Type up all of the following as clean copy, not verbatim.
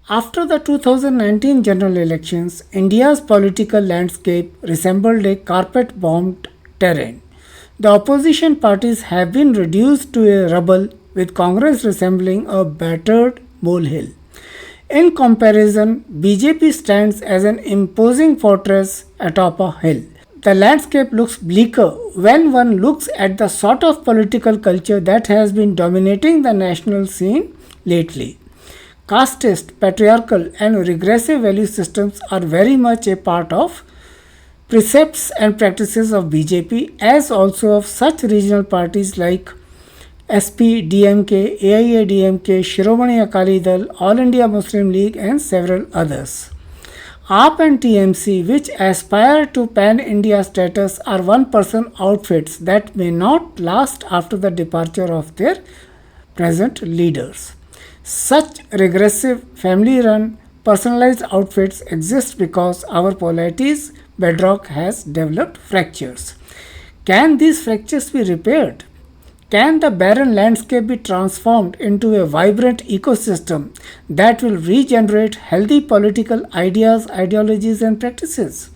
After the 2019 general elections, India's political landscape resembled a carpet bombed terrain. The opposition parties have been reduced to a rubble, with Congress resembling a battered molehill. In comparison, BJP stands as an imposing fortress atop a hill. The landscape looks bleaker when one looks at the sort of political culture that has been dominating the national scene lately. Casteist, patriarchal, and regressive value systems are very much a part of precepts and practices of BJP, as also of such regional parties like SP, DMK, AIADMK, Shiromani Akali Dal, All India Muslim League, and several others. AAP and TMC, which aspire to pan India status, are one person outfits that may not last after the departure of their present leaders. Such regressive, family run, personalized outfits exist because our polity's bedrock has developed fractures. Can these fractures be repaired? Can the barren landscape be transformed into a vibrant ecosystem that will regenerate healthy political ideas, ideologies, and practices?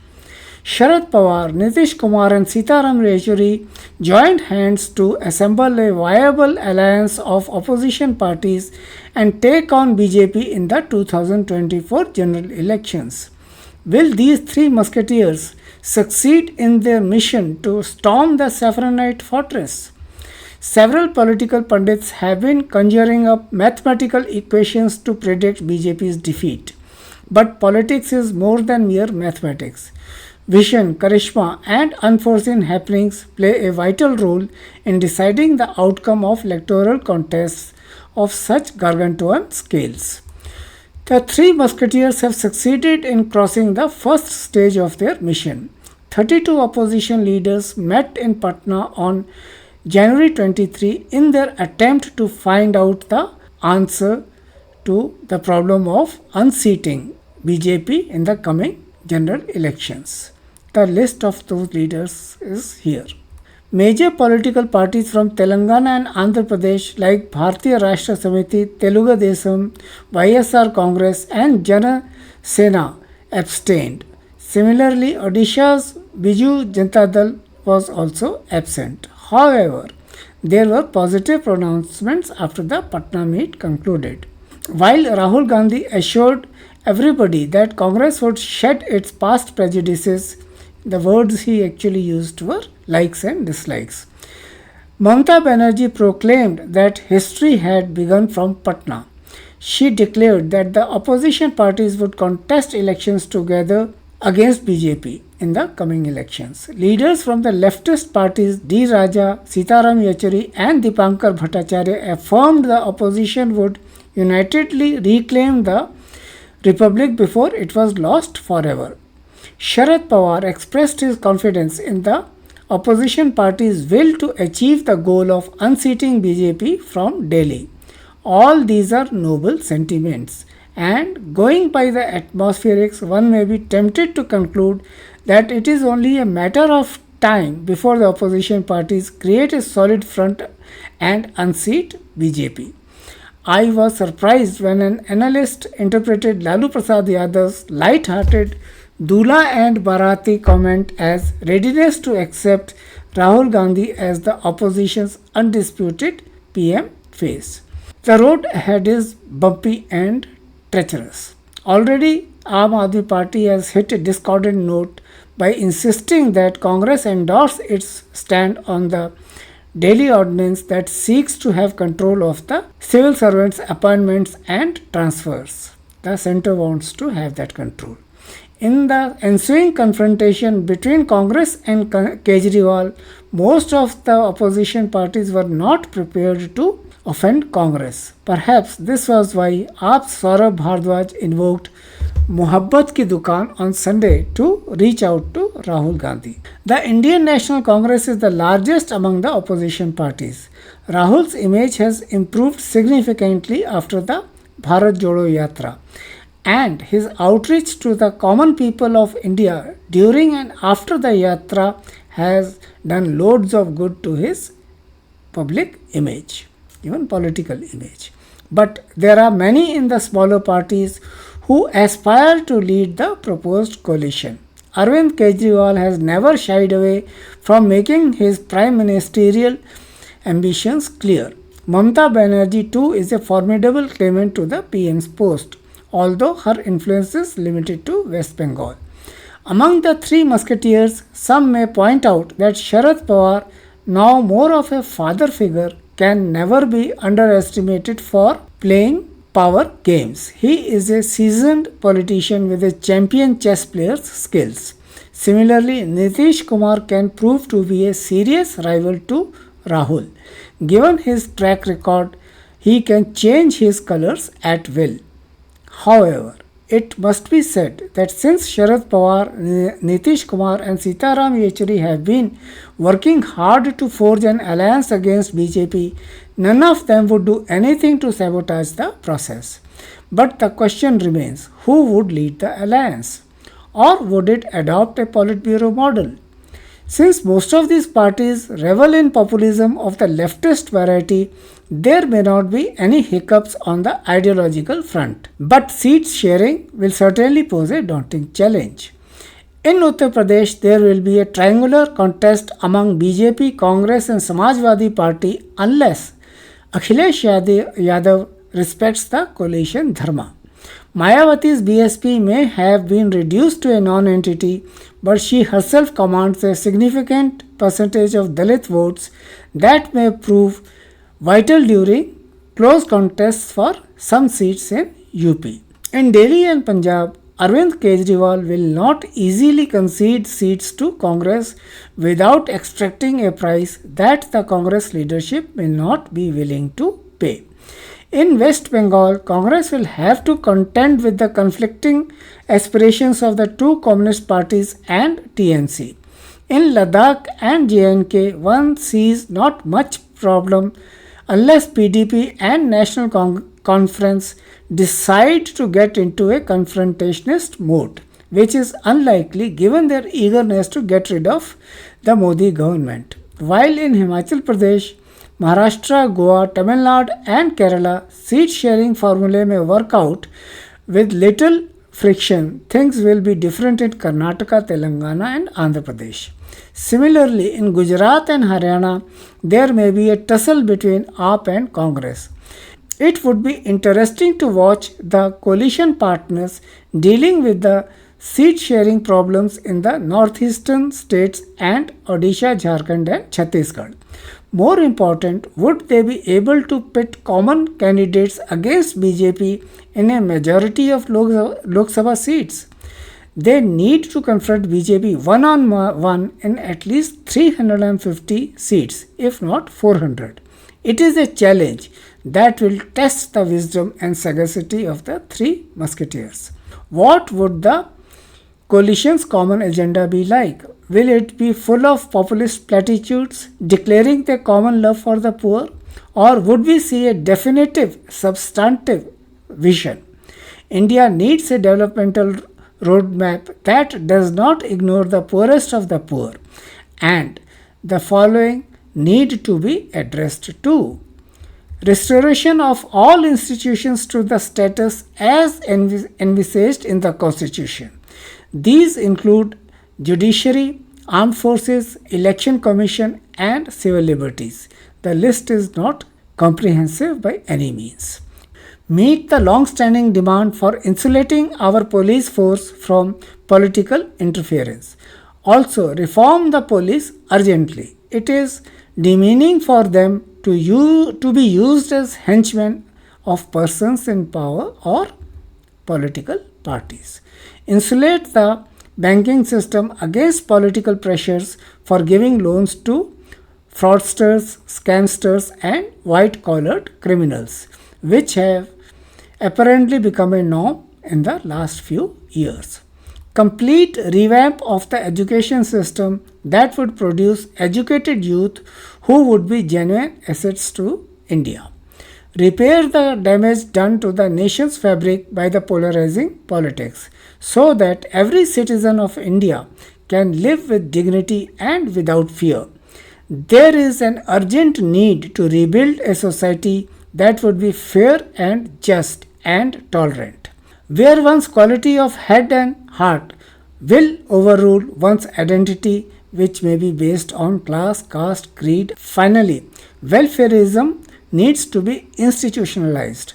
Sharad Pawar, Nitish Kumar, and Sitaram Yechury joined hands to assemble a viable alliance of opposition parties and take on BJP in the 2024 general elections. Will these three musketeers succeed in their mission to storm the saffronite fortress? Several political pundits have been conjuring up mathematical equations to predict BJP's defeat. But politics is more than mere mathematics. Vision, charisma, and unforeseen happenings play a vital role in deciding the outcome of electoral contests of such gargantuan scales. The three musketeers have succeeded in crossing the first stage of their mission. 32 opposition leaders met in Patna on January 23 in their attempt to find out the answer to the problem of unseating BJP in the coming general elections. The list of those leaders is here. Major political parties from Telangana and Andhra Pradesh like Bharatiya Rashtra Samiti, Telugu Desam, YSR Congress, and Jana Sena abstained. Similarly, Odisha's Biju Janata Dal was also absent. However, there were positive pronouncements after the Patna meet concluded. While Rahul Gandhi assured everybody that Congress would shed its past prejudices, the words he actually used were likes and dislikes. Mamata Banerjee proclaimed that history had begun from Patna. She declared that the opposition parties would contest elections together against BJP in the coming elections. Leaders from the leftist parties D. Raja, Sitaram Yechury, and Dipankar Bhattacharya affirmed the opposition would unitedly reclaim the republic before it was lost forever. Sharad Pawar expressed his confidence in the opposition party's will to achieve the goal of unseating BJP from Delhi. All these are noble sentiments, and going by the atmospherics, one may be tempted to conclude that it is only a matter of time before the opposition parties create a solid front and unseat BJP. I was surprised when an analyst interpreted Lalu Prasad Yadav's light-hearted Dulha and baraati comment as readiness to accept Rahul Gandhi as the opposition's undisputed PM face. The road ahead is bumpy and treacherous. Already, Aam Aadmi Party has hit a discordant note by insisting that Congress endorse its stand on the Delhi ordinance that seeks to have control of the civil servants' appointments and transfers. The centre wants to have that control. In the ensuing confrontation between Congress and Kejriwal, most of the opposition parties were not prepared to offend Congress. Perhaps this was why AAP's Saurabh Bhardwaj invoked Mohabbat Ki Dukaan on Sunday to reach out to Rahul Gandhi. The Indian National Congress is the largest among the opposition parties. Rahul's image has improved significantly after the Bharat Jodo Yatra, and his outreach to the common people of India during and after the yatra has done loads of good to his public image, even political image. But there are many in the smaller parties who aspire to lead the proposed coalition. Arvind Kejriwal has never shied away from making his prime ministerial ambitions clear. Mamata Banerjee too is a formidable claimant to the PM's post, although her influence is limited to West Bengal. Among the three musketeers, some may point out that Sharad Pawar, now more of a father figure, can never be underestimated for playing power games. He is a seasoned politician with a champion chess player's skills. Similarly, Nitish Kumar can prove to be a serious rival to Rahul. Given his track record, he can change his colors at will. However, it must be said that since Sharad Pawar, Nitish Kumar and Sitaram Yechury have been working hard to forge an alliance against BJP, none of them would do anything to sabotage the process. But the question remains, who would lead the alliance? Or would it adopt a Politburo model? Since most of these parties revel in populism of the leftist variety, there may not be any hiccups on the ideological front. But seat sharing will certainly pose a daunting challenge. In Uttar Pradesh, there will be a triangular contest among BJP, Congress and Samajwadi Party unless Akhilesh Yadav respects the coalition dharma. Mayawati's BSP may have been reduced to a non-entity, but she herself commands a significant percentage of Dalit votes that may prove vital during close contests for some seats in UP. In Delhi and Punjab, Arvind Kejriwal will not easily concede seats to Congress without extracting a price that the Congress leadership may not be willing to pay. In West Bengal, Congress will have to contend with the conflicting aspirations of the two communist parties and TNC. In Ladakh and JNK, one sees not much problem unless PDP and National Conference decide to get into a confrontationist mode, which is unlikely given their eagerness to get rid of the Modi government. While in Himachal Pradesh, Maharashtra, Goa, Tamil Nadu and Kerala, seat sharing formulae may work out with little friction. Things will be different in Karnataka, Telangana and Andhra Pradesh. Similarly, in Gujarat and Haryana, there may be a tussle between AAP and Congress. It would be interesting to watch the coalition partners dealing with the seat sharing problems in the northeastern states and Odisha, Jharkhand and Chhattisgarh. More important, would they be able to pit common candidates against BJP in a majority of Lok Sabha seats? They need to confront BJP one-on-one in at least 350 seats, if not 400. It is a challenge that will test the wisdom and sagacity of the three musketeers. What would the coalition's common agenda be like? Will it be full of populist platitudes declaring their common love for the poor? Or would we see a definitive, substantive vision? India needs a developmental roadmap that does not ignore the poorest of the poor. And the following need to be addressed too. Restoration of all institutions to the status as envisaged in the Constitution. These include judiciary, armed forces, election commission and civil liberties. The list is not comprehensive by any means. Meet the long-standing demand for insulating our police force from political interference. Also, reform the police urgently. It is demeaning for them to be used as henchmen of persons in power or political parties. Insulate the banking system against political pressures for giving loans to fraudsters, scamsters and white-collared criminals, which have apparently become a norm in the last few years. Complete revamp of the education system that would produce educated youth who would be genuine assets to India. Repair the damage done to the nation's fabric by the polarizing politics so that every citizen of India can live with dignity and without fear. There is an urgent need to rebuild a society that would be fair and just and tolerant, where one's quality of head and heart will overrule one's identity, which may be based on class, caste, creed. Finally, welfareism needs to be institutionalized.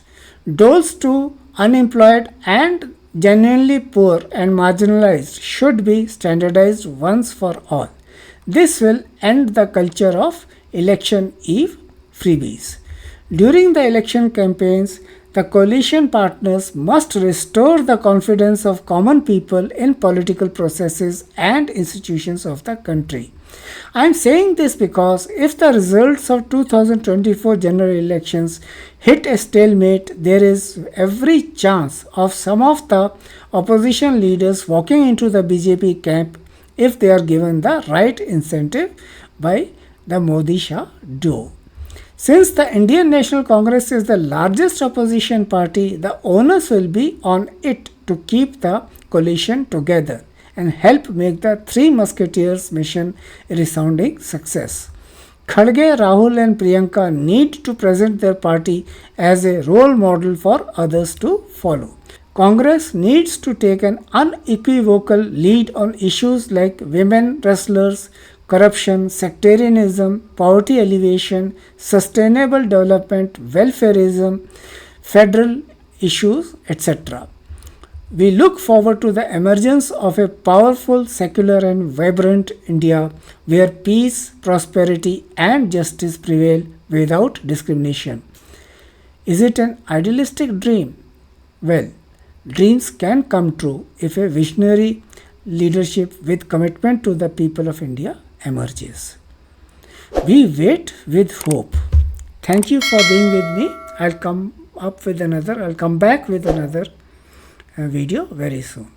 Doles to unemployed and genuinely poor and marginalized should be standardized once for all. This will end the culture of election eve freebies. During the election campaigns, the coalition partners must restore the confidence of common people in political processes and institutions of the country. I am saying this because if the results of 2024 general elections hit a stalemate, there is every chance of some of the opposition leaders walking into the BJP camp if they are given the right incentive by the Modi Shah duo. Since the Indian National Congress is the largest opposition party, the onus will be on it to keep the coalition together and help make the Three Musketeers mission a resounding success. Kharge, Rahul and Priyanka need to present their party as a role model for others to follow. Congress needs to take an unequivocal lead on issues like women wrestlers, corruption, sectarianism, poverty alleviation, sustainable development, welfareism, federal issues, etc. We look forward to the emergence of a powerful, secular and vibrant India where peace, prosperity and justice prevail without discrimination. Is it an idealistic dream? Well, dreams can come true if a visionary leadership with commitment to the people of India emerges. We wait with hope. Thank you for being with me. I'll come back with another video very soon.